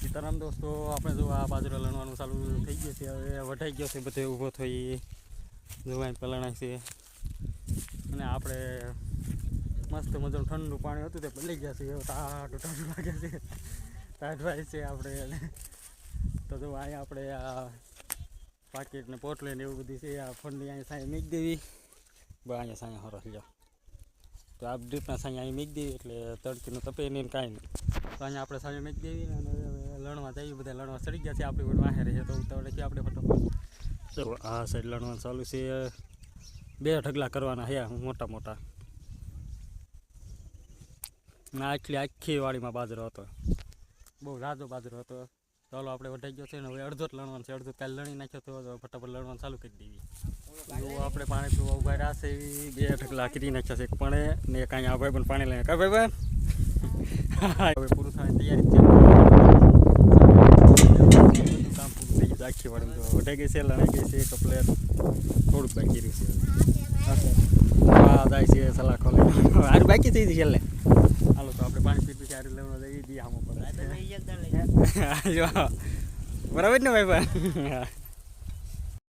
સીતારામ દોસ્તો, આપણે જો આ બાજરો લણવાનું ચાલુ થઈ ગયું છે. હવે વઢાઈ ગયો છે, બધે ઊભો થઈ જોવાય પલણાય છે. અને આપણે મસ્ત મજાનું ઠંડુ પાણી હતું તે પલળી ગયા છે. હવે ટાઢું ટાઢું લાગે છે, ટાઢવાય છે આપણે. તો જો અહીંયા આપણે આ પાકીટ ને પોટલે ને એવું બધું છે. આ ફંડની અહીંયા સાંઈ મીક દેવી, અહીંયા સાંઈ હરસ લ્યો. તો આ ડ્રીપના સાંઈ અહીં મીક દેવી એટલે તડકીનું તપે નહીં કાંઈ નહીં. તો અહીંયા આપણે સાંઈ મીક દેવી અને લણવા જઈએ. બધા લણવા ચડી ગયા છે. આપણી કોઈ વાહે રહે તો ઉતાવળે આપણે ફટોફટ. તો આ સાઈડ લણવાનું ચાલુ છે. 2 ઢગલા કરવાના હે મોટા મોટા. આખી વાડીમાં બાજરો હતો, બહુ રાજો બાજરો હતો. ચાલો આપણે વઢાઈ ગયો છે ને હવે અડધો જ લણવાનું છે. અડધો કાલે લણી નાખ્યો તો ફટાફટ લણવાનું ચાલુ કરી દેવી. જો આપણે પાણી પીવા ઉભા રહ્યા છે. 2 ઢગલા કરી નાખ્યા છે, એક પણ ને એક અહીંયા ભાઈ પણ પાણી લઈને કા ભાઈ હવે પૂરું થાય તૈયારી છે. બધું કામ પૂરું થઈ ગયું. આખી વાડી વઢાઈ ગઈ છે, લણાઈ ગઈ છે. કપલેટ થોડુંક બાકી રહ્યું છે. હા જાય છે સલાહ ખોલે આરું બાકી થઈ ગઈ છેલ્લે. હાલો તો આપણે પાણી પીતું સારું લેવાનું લઈ દઈએ આમ ઉપર. બરાબર ને ભાઈ?